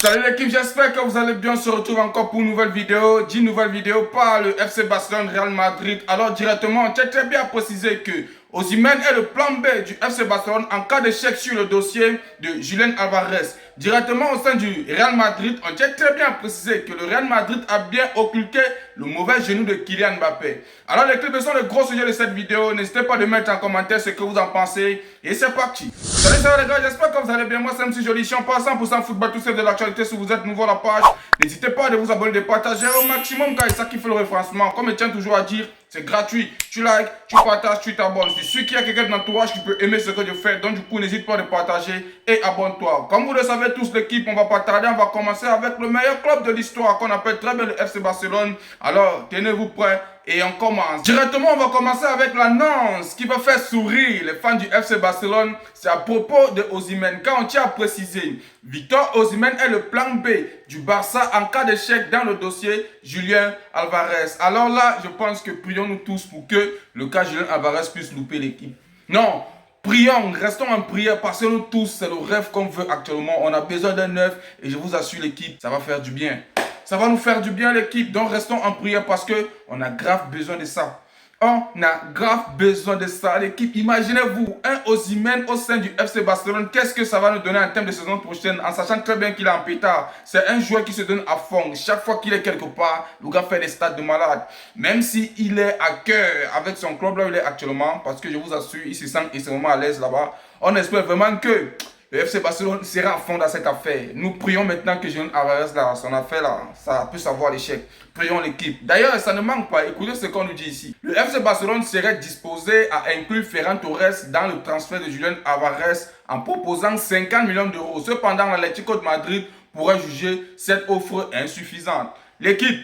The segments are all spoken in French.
Salut l'équipe, j'espère que vous allez bien. On se retrouve encore pour une nouvelle vidéo. 10 nouvelles vidéos par le FC Barcelone Real Madrid. Alors directement, on tient très bien à préciser que Osimhen est le plan B du FC Barcelone en cas d'échec sur le dossier de Julián Álvarez. Directement au sein du Real Madrid, on tient très bien à préciser que le Real Madrid a bien occulté le mauvais genou de Kylian Mbappé. Alors les clips sont le gros sujet de cette vidéo. N'hésitez pas à mettre en commentaire ce que vous en pensez. Et c'est parti. Salut les gars, j'espère que vous allez bien. Moi c'est MC Joli, je suis en 100% football, tout seul de l'actualité. Si vous êtes nouveau à la page, n'hésitez pas à vous abonner, de partager au maximum car ça qui fait le référencement. Comme je tiens toujours à dire, c'est gratuit. Tu likes, tu partages, tu t'abonnes. Si celui qui a quelqu'un de l'entourage qui peut aimer ce que je fais, donc du coup n'hésite pas à partager et abonne-toi. Comme vous le savez tous l'équipe, on va pas tarder, on va commencer avec le meilleur club de l'histoire qu'on appelle très bien le FC Barcelone. Alors tenez-vous prêts et on commence. Directement on va commencer avec l'annonce qui va faire sourire les fans du FC Barcelone. C'est à propos de Osimhen. Quand on tient à préciser, Victor Osimhen est le plan B du Barça en cas d'échec dans le dossier Julián Álvarez. Alors là, je pense que prions-nous tous pour que le cas Julián Álvarez puisse louper l'équipe. Non, prions, restons en prière parce que nous tous, c'est le rêve qu'on veut actuellement. On a besoin d'un neuf et je vous assure l'équipe, ça va faire du bien. Ça va nous faire du bien l'équipe, donc restons en prière parce qu'on a grave besoin de ça. On a grave besoin de ça, l'équipe. Imaginez-vous, un Osimhen au sein du FC Barcelone. Qu'est-ce que ça va nous donner en termes de saison prochaine, en sachant très bien qu'il est en pétard. C'est un joueur qui se donne à fond. Chaque fois qu'il est quelque part, le gars fait des stats de malade. Même s'il est à cœur avec son club là où il est actuellement, parce que je vous assure, il se sent extrêmement à l'aise là-bas. On espère vraiment que le FC Barcelone sera à fond dans cette affaire. Nous prions maintenant que Julián Álvarez, là, son affaire, là, ça puisse avoir l'échec. Prions l'équipe. D'ailleurs, ça ne manque pas. Écoutez ce qu'on nous dit ici. Le FC Barcelone serait disposé à inclure Ferran Torres dans le transfert de Julián Álvarez en proposant 50 millions d'euros. Cependant, l'Atlético de Madrid pourrait juger cette offre insuffisante. L'équipe,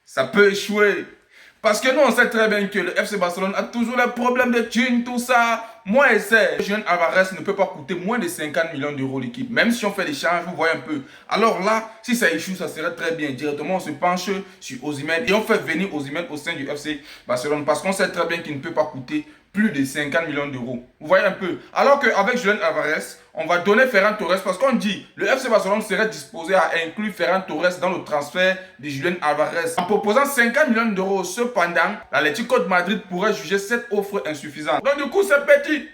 ça peut échouer. Parce que nous, on sait très bien que le FC Barcelone a toujours les problèmes de thunes, tout ça. Moi, et c'est, Julián Álvarez ne peut pas coûter moins de 50 millions d'euros l'équipe. Même si on fait des changes, vous voyez un peu. Alors là, si ça échoue, ça serait très bien. Directement, on se penche sur Osimhen et on fait venir Osimhen au sein du FC Barcelone. Parce qu'on sait très bien qu'il ne peut pas coûter plus de 50 millions d'euros. Vous voyez un peu. Alors qu'avec Julián Álvarez, on va donner Ferran Torres parce qu'on dit le FC Barcelone serait disposé à inclure Ferran Torres dans le transfert de Julián Álvarez. En proposant 50 millions d'euros, cependant, l'Atlético de Madrid pourrait juger cette offre insuffisante. Donc du coup, c'est petit.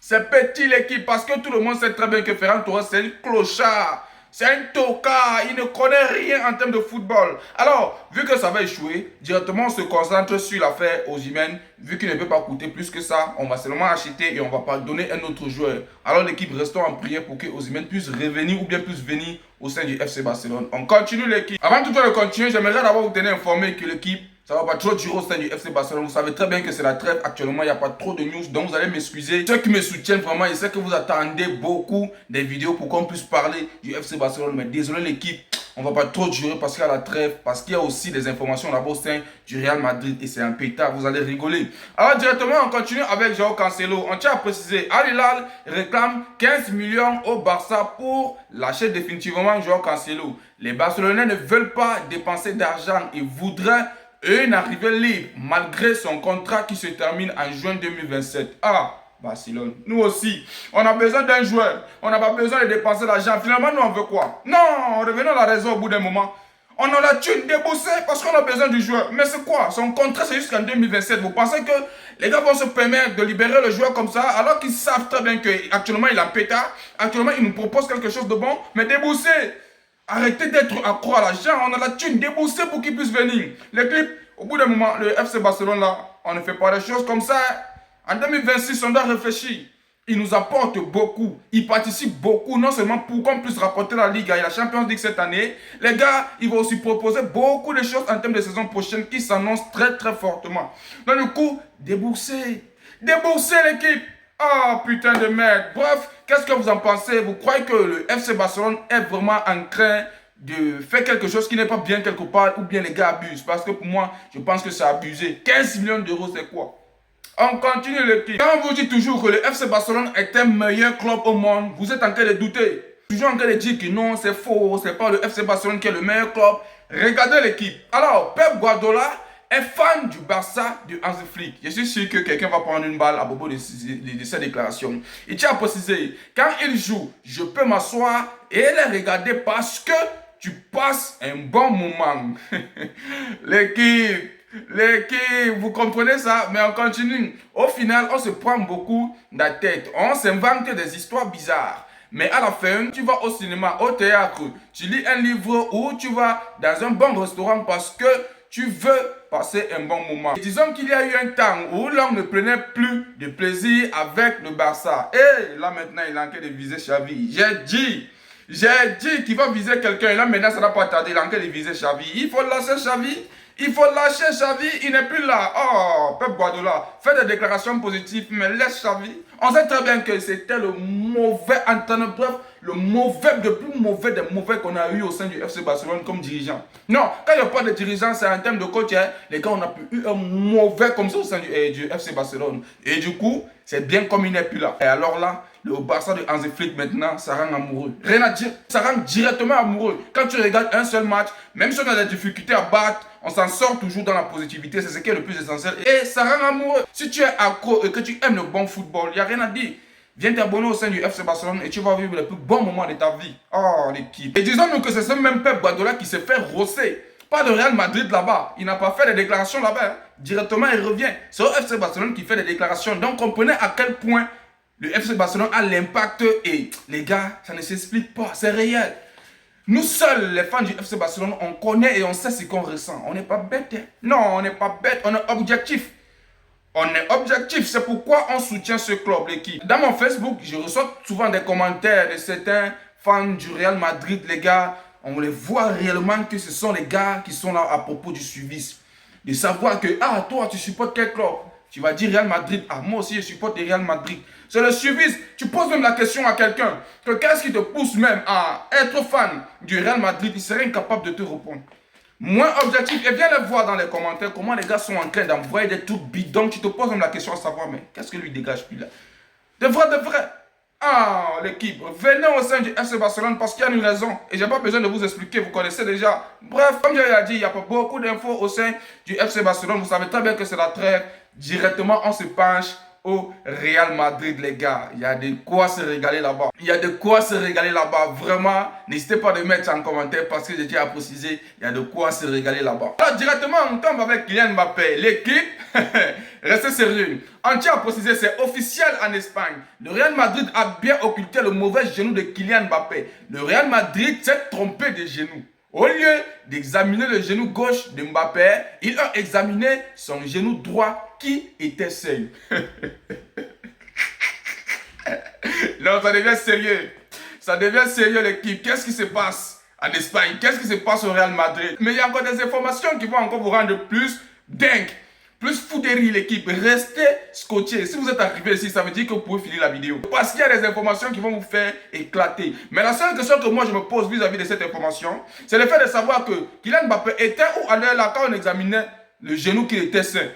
C'est petit l'équipe parce que tout le monde sait très bien que Ferran Torres c'est un clochard. C'est un tocard, il ne connaît rien en termes de football. Alors, vu que ça va échouer, directement on se concentre sur l'affaire Osimhen. Vu qu'il ne peut pas coûter plus que ça, on va seulement acheter et on va pas donner un autre joueur. Alors l'équipe, restons en prière pour que Osimhen puisse revenir ou bien puisse venir au sein du FC Barcelone. On continue l'équipe. Avant tout de continuer, j'aimerais d'abord vous tenir informé que l'équipe, ça va pas trop durer au sein du FC Barcelone. Vous savez très bien que c'est la trêve. Actuellement, il n'y a pas trop de news. Donc, vous allez m'excuser. Ceux qui me soutiennent vraiment, je sais que vous attendez beaucoup des vidéos pour qu'on puisse parler du FC Barcelone. Mais désolé l'équipe, on va pas trop durer parce qu'il y a la trêve. Parce qu'il y a aussi des informations là-bas au sein du Real Madrid. Et c'est un pétard, vous allez rigoler. Alors, directement, on continue avec João Cancelo. On tient à préciser, Al Hilal réclame 15 millions au Barça pour lâcher définitivement João Cancelo. Les Barcelonais ne veulent pas dépenser d'argent. Ils voudraient une arrivée libre malgré son contrat qui se termine en juin 2027. Ah, Barcelone, nous aussi, on a besoin d'un joueur. On n'a pas besoin de dépenser l'argent. Finalement, nous on veut quoi? Non, revenons à la raison au bout d'un moment. On a la thune déboursée parce qu'on a besoin du joueur. Mais c'est quoi? Son contrat c'est jusqu'en 2027. Vous pensez que les gars vont se permettre de libérer le joueur comme ça alors qu'ils savent très bien qu'actuellement il est en pétard. Actuellement il nous propose quelque chose de bon, mais déboursé. Arrêtez d'être accro à l'argent, on a la thune déboursée pour qu'il puisse venir. Les clips, au bout d'un moment, le FC Barcelone là, on ne fait pas des choses comme ça. En 2026, on doit réfléchir. Il nous apporte beaucoup, il participe beaucoup, non seulement pour qu'on puisse rapporter la Ligue et la Champions League cette année. Les gars, ils vont aussi proposer beaucoup de choses en termes de saison prochaine qui s'annoncent très très fortement. Donc du coup, déboursez. Déboursez l'équipe. Ah, putain de merde. Bref, qu'est-ce que vous en pensez? Vous croyez que le FC Barcelone est vraiment en train de faire quelque chose qui n'est pas bien quelque part ou bien les gars abusent? Parce que pour moi, je pense que c'est abusé. 15 millions d'euros, c'est quoi? On continue l'équipe. Quand on vous dit toujours que le FC Barcelone est un meilleur club au monde, vous êtes en train de douter. Toujours en train de dire que non, c'est faux, c'est pas le FC Barcelone qui est le meilleur club. Regardez l'équipe. Alors, Pep Guardiola est fan du Barça de Hansi Flick. Je suis sûr que quelqu'un va prendre une balle à propos de cette déclaration. Il tient à préciser, quand il joue, je peux m'asseoir et les regarder parce que tu passes un bon moment. L'équipe, vous comprenez ça? Mais on continue. Au final, on se prend beaucoup la tête. On s'invente des histoires bizarres. Mais à la fin, tu vas au cinéma, au théâtre, tu lis un livre ou tu vas dans un bon restaurant parce que tu veux passer un bon moment. Et disons qu'il y a eu un temps où l'homme ne prenait plus de plaisir avec le Barça. Et là maintenant, il est en train de viser Xavi. J'ai dit qu'il va viser quelqu'un. Et là maintenant, ça n'a pas tardé. Il est en train de viser Xavi. Il faut lâcher Xavi. Il faut lâcher Xavi, il n'est plus là. Oh, Pep Guardiola, fait des déclarations positives, mais laisse Xavi. On sait très bien que c'était le mauvais entraîneur, bref, le plus mauvais des mauvais qu'on a eu au sein du FC Barcelone comme dirigeant. Non, quand il n'y a pas de dirigeant, c'est en termes de coach. Hein. Les gars, on a eu un mauvais comme ça au sein du FC Barcelone. Et du coup, c'est bien comme il n'est plus là. Et alors là, le Barça de Hansi Flick maintenant, ça rend amoureux. Rien à dire, ça rend directement amoureux. Quand tu regardes un seul match, même si on a des difficultés à battre, on s'en sort toujours dans la positivité. C'est ce qui est le plus essentiel. Et ça rend amoureux. Si tu es accro et que tu aimes le bon football, il n'y a rien à dire. Viens t'abonner au sein du FC Barcelone et tu vas vivre les plus bons moments de ta vie. Oh, l'équipe. Et disons-nous que c'est ce même Pep Guardiola qui s'est fait rosser. Pas de Real Madrid là-bas. Il n'a pas fait des déclarations là-bas. Hein. Directement, il revient. C'est au FC Barcelone qui fait des déclarations. Donc, comprenez à quel point le FC Barcelone a l'impact. Et les gars, ça ne s'explique pas. C'est réel. Nous seuls, les fans du FC Barcelone, on connaît et on sait ce qu'on ressent. On n'est pas bête. Hein? Non, on n'est pas bête. On est objectif. On est objectif. C'est pourquoi on soutient ce club, l'équipe. Dans mon Facebook, je reçois souvent des commentaires de certains fans du Real Madrid, les gars. On les voit réellement que ce sont les gars qui sont là à propos du suivisme. De savoir que, ah, toi, tu supportes quel club? Tu vas dire Real Madrid. Ah, moi aussi, je supporte le Real Madrid. C'est le suivisme. Tu poses même la question à quelqu'un. Qu'est-ce qui te pousse même à être fan du Real Madrid? Il serait incapable de te répondre. Moins objectif. Et viens les voir dans les commentaires comment les gars sont en train d'envoyer des trucs bidons. Tu te poses même la question à savoir, mais qu'est-ce que lui dégage plus là? De vrai. Ah, l'équipe, venez au sein du FC Barcelone parce qu'il y a une raison. Et je n'ai pas besoin de vous expliquer, vous connaissez déjà. Bref, comme je l'ai dit, il n'y a pas beaucoup d'infos au sein du FC Barcelone. Vous savez très bien que c'est la trêve. Directement, on se penche au Real Madrid, les gars. Il y a de quoi se régaler là-bas. Vraiment, n'hésitez pas à le mettre en commentaire parce que j'ai déjà précisé, il y a de quoi se régaler là-bas. Alors, directement, on tombe avec Kylian Mbappé. L'équipe, restez sérieux. On tient à préciser, c'est officiel en Espagne. Le Real Madrid a bien occulté le mauvais genou de Kylian Mbappé. Le Real Madrid s'est trompé de genou. Au lieu d'examiner le genou gauche de Mbappé, ils ont examiné son genou droit qui était seul. Non, ça devient sérieux. Ça devient sérieux l'équipe. Qu'est-ce qui se passe en Espagne? Qu'est-ce qui se passe au Real Madrid? Mais il y a encore des informations qui vont encore vous rendre plus dingue. Plus fou de rire l'équipe, restez scotché. Si vous êtes arrivé ici, ça veut dire que vous pouvez finir la vidéo. Parce qu'il y a des informations qui vont vous faire éclater. Mais la seule question que moi je me pose vis-à-vis de cette information, c'est le fait de savoir que Kylian Mbappé était où à l'heure là quand on examinait le genou qui était sain.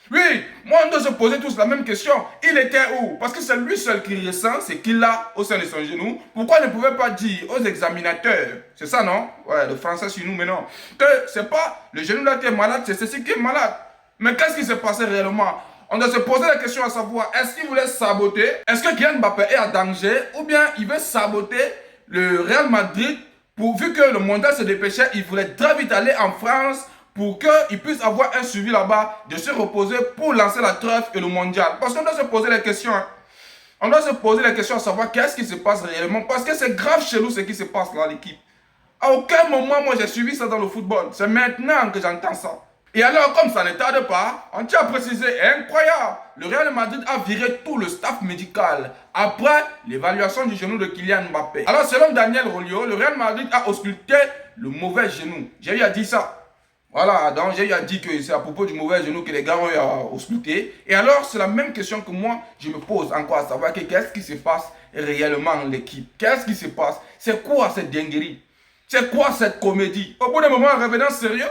Oui, moi on doit se poser tous la même question. Il était où? Parce que c'est lui seul qui ressent ce qu'il a au sein de son genou. Pourquoi ne pouvait pas dire aux examinateurs, c'est ça non? Ouais, le français sur nous maintenant, que c'est pas le genou là qui est malade, c'est ceci qui est malade. Mais qu'est-ce qui s'est passé réellement? On doit se poser la question à savoir, est-ce qu'il voulait saboter? Est-ce que Kylian Mbappé est en danger? Ou bien il veut saboter le Real Madrid vu que le mondial se dépêchait, il voulait très vite aller en France pour qu'il puisse avoir un suivi là-bas, de se reposer pour lancer la trêve et le mondial. Parce qu'on doit se poser la question. Hein. On doit se poser la question à savoir qu'est-ce qui se passe réellement. Parce que c'est grave chez nous ce qui se passe là, l'équipe. À aucun moment, moi, j'ai suivi ça dans le football. C'est maintenant que j'entends ça. Et alors, comme ça ne tarde pas, on tient à préciser, incroyable, le Real Madrid a viré tout le staff médical après l'évaluation du genou de Kylian Mbappé. Alors, selon Daniel Rolio, le Real Madrid a ausculté le mauvais genou. J'ai eu à dire ça. Voilà, donc j'ai eu à dire que c'est à propos du mauvais genou que les gars ont eu à ausculter. Et alors, c'est la même question que moi, je me pose encore à savoir qu'est-ce qui se passe réellement l'équipe. Qu'est-ce qui se passe? C'est quoi cette dinguerie? C'est quoi cette comédie? Au bout d'un moment, revenant sérieux?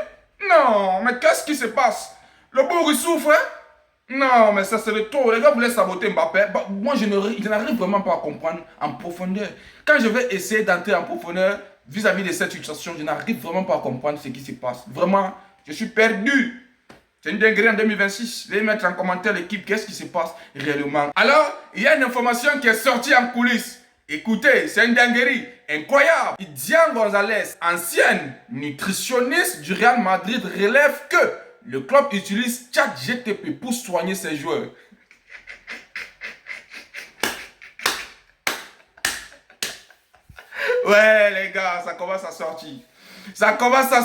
Non, mais qu'est-ce qui se passe? Le bourg, il souffre, hein? Non, mais ça c'est le trop. Les gars voulaient saboter Mbappé. Bah, moi, je n'arrive vraiment pas à comprendre en profondeur. Quand je vais essayer d'entrer en profondeur vis-à-vis de cette situation, je n'arrive vraiment pas à comprendre ce qui se passe. Vraiment, je suis perdu. C'est une dinguerie en 2026. Veuillez mettre en commentaire l'équipe, qu'est-ce qui se passe réellement. Alors, il y a une information qui est sortie en coulisses. Écoutez, c'est une dinguerie incroyable. Diane Gonzalez, ancienne nutritionniste du Real Madrid, relève que le club utilise ChatGPT pour soigner ses joueurs. Ouais les gars, ça commence à sortir. Ça commence à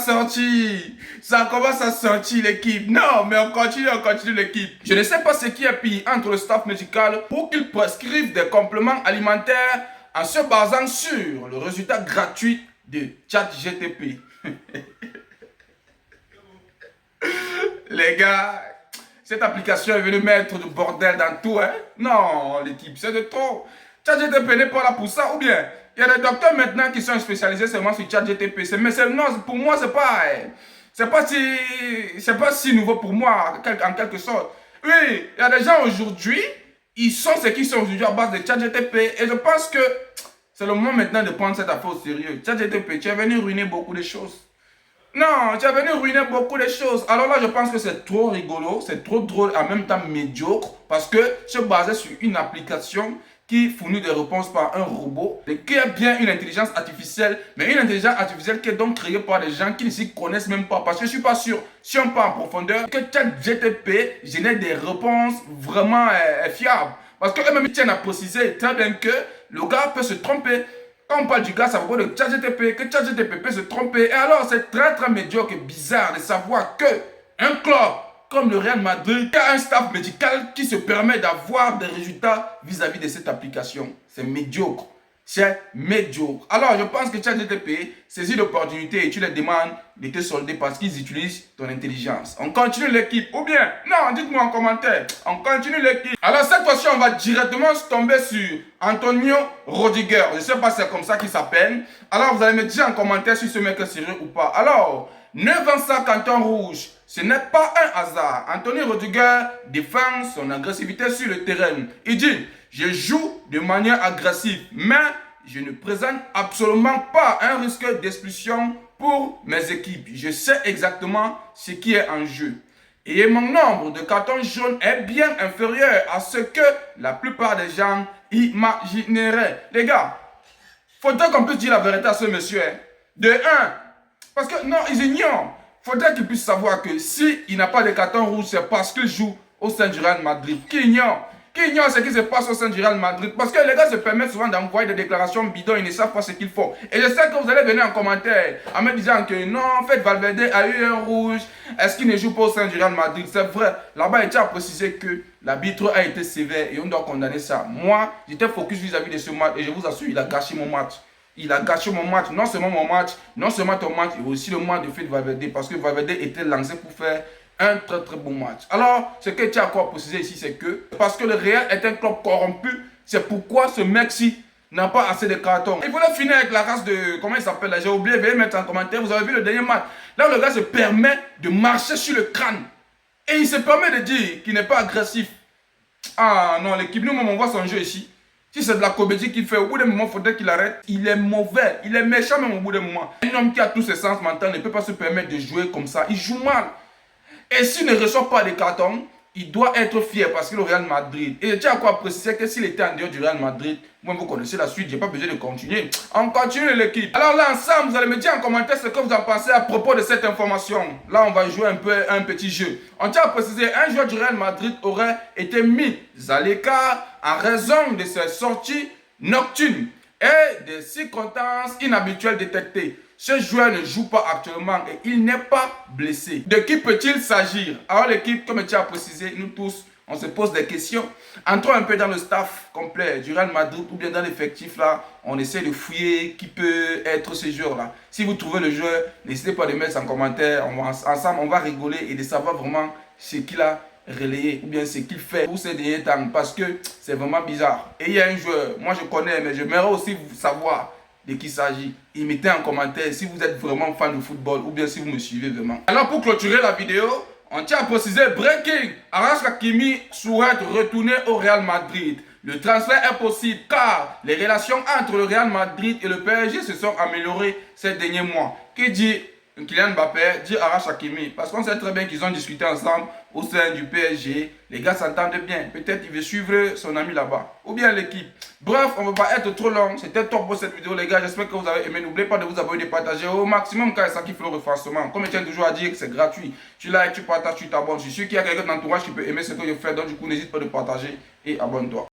sortir l'équipe. Non, mais on continue l'équipe. Je ne sais pas ce qui est pire entre le staff médical pour qu'ils prescrivent des compléments alimentaires en se basant sur le résultat gratuit de ChatGPT. Les gars, cette application est venue mettre du bordel dans tout, hein? Non, l'équipe, c'est de trop. ChatGPT n'est pas là pour ça, ou bien il y a des docteurs maintenant qui sont spécialisés seulement sur ChatGPT. Mais non, pour moi, c'est pas si nouveau pour moi, en quelque sorte. Oui, il y a des gens aujourd'hui, ils sont ce qu'ils sont aujourd'hui à base de ChatGPT. Et je pense que c'est le moment maintenant de prendre cette affaire au sérieux. ChatGPT, tu es venu ruiner beaucoup de choses. Non, tu es venu ruiner beaucoup de choses. Alors là, je pense que c'est trop rigolo, c'est trop drôle, en même temps médiocre, parce que se baser sur une application qui fournit des réponses par un robot, et qui est bien une intelligence artificielle, mais une intelligence artificielle qui est donc créée par des gens qui ne s'y connaissent même pas. Parce que je ne suis pas sûr, si on part en profondeur, que ChatGPT génère des réponses vraiment fiables. Parce qu'eux-mêmes tiennent à préciser très bien que le gars peut se tromper. Quand on parle du gars, ça va pas de ChatGPT, que ChatGPT peut se tromper. Et alors, c'est très très médiocre et bizarre de savoir que un club comme le Real Madrid a un staff médical qui se permet d'avoir des résultats vis-à-vis de cette application. C'est médiocre. C'est médiocre. Alors, je pense que ChatGPT saisit l'opportunité et tu les demandes de te solder parce qu'ils utilisent ton intelligence. On continue l'équipe. Ou bien, non, dites-moi en commentaire. On continue l'équipe. Alors, cette fois-ci, on va directement tomber sur Antonio Rudiger. Je ne sais pas si c'est comme ça qu'il s'appelle. Alors, vous allez me dire en commentaire si ce mec est sérieux ou pas. Alors, 9 ans sans carton rouge. Ce n'est pas un hasard. Anthony Rudiger défend son agressivité sur le terrain. Il dit, je joue de manière agressive, mais je ne présente absolument pas un risque d'expulsion pour mes équipes. Je sais exactement ce qui est en jeu. Et mon nombre de cartons jaunes est bien inférieur à ce que la plupart des gens imagineraient. Les gars, faudrait qu'on puisse dire la vérité à ce monsieur. De un, parce que non, ils ignorent. Faudrait qu'il puisse savoir que s'il n'a pas de carton rouge, c'est parce qu'il joue au sein du Real Madrid. Qui ignore ce qui se passe au sein du Real Madrid. Parce que les gars se permettent souvent d'envoyer des déclarations bidons, ils ne savent pas ce qu'il faut. Et je sais que vous allez venir en commentaire en me disant que non, en fait, Valverde a eu un rouge. Est-ce qu'il ne joue pas au sein du Real Madrid? C'est vrai. Là-bas, il tient à préciser que l'arbitre a été sévère et on doit condamner ça. Moi, j'étais focus vis-à-vis de ce match et je vous assure, il a gâché mon match. Il a gâché mon match, non seulement mon match, non seulement ton match, et aussi le match de Fede Valverde, parce que Valverde était lancé pour faire un très très bon match. Alors, ce que tu as à préciser ici, c'est que parce que le Real est un club corrompu, c'est pourquoi ce mec-ci n'a pas assez de cartons. Il voulait finir avec la race de, comment il s'appelle là, j'ai oublié, veuillez mettre en commentaire, vous avez vu le dernier match. Là, le gars se permet de marcher sur le crâne. Et il se permet de dire qu'il n'est pas agressif. Ah non, l'équipe, nous-mêmes, on voit son jeu ici. Si c'est de la comédie qu'il fait, au bout d'un moment, il faudrait qu'il arrête. Il est mauvais, il est méchant même au bout d'un moment. Un homme qui a tous ses sens mentaux ne peut pas se permettre de jouer comme ça. Il joue mal. Et s'il ne reçoit pas de carton, il doit être fier parce que le Real Madrid. Et je tiens à quoi préciser que s'il était en dehors du Real Madrid, moi vous connaissez la suite, je n'ai pas besoin de continuer. On continue l'équipe. Alors là, ensemble, vous allez me dire en commentaire ce que vous en pensez à propos de cette information. Là, on va jouer un peu un petit jeu. On tient à préciser, un joueur du Real Madrid aurait été mis à l'écart en raison de ses sorties nocturnes et des circonstances inhabituelles détectées. Ce joueur ne joue pas actuellement et il n'est pas blessé. De qui peut-il s'agir? Alors l'équipe, comme tu as précisé, nous tous, on se pose des questions. Entrons un peu dans le staff complet du Real Madrid ou bien dans l'effectif là. On essaie de fouiller qui peut être ce joueur-là. Si vous trouvez le joueur, n'hésitez pas à le mettre en commentaire. Ensemble, on va rigoler et de savoir vraiment ce qu'il a relayé ou bien ce qu'il fait pour ces derniers temps. Parce que c'est vraiment bizarre. Et il y a un joueur, moi je connais, mais j'aimerais aussi savoir de qui il s'agit. Et mettez en commentaire si vous êtes vraiment fan de football ou bien si vous me suivez vraiment. Alors pour clôturer la vidéo, on tient à préciser breaking. Achraf Hakimi souhaite retourner au Real Madrid. Le transfert est possible car les relations entre le Real Madrid et le PSG se sont améliorées ces derniers mois. Qui dit Kylian Mbappé, dit Arach Hakimi. Parce qu'on sait très bien qu'ils ont discuté ensemble au sein du PSG. Les gars s'entendent bien. Peut-être il veut suivre son ami là-bas. Ou bien l'équipe. Bref, on ne va pas être trop long. C'était top pour cette vidéo, les gars. J'espère que vous avez aimé. N'oubliez pas de vous abonner, de partager au maximum quand ça kiffe le renforcement. Comme je tiens toujours à dire que c'est gratuit. Tu likes, tu partages, tu t'abonnes. Je suis sûr qu'il y a quelqu'un dans l'entourage qui peut aimer ce que je fais. Donc, du coup, n'hésite pas de partager et abonne-toi.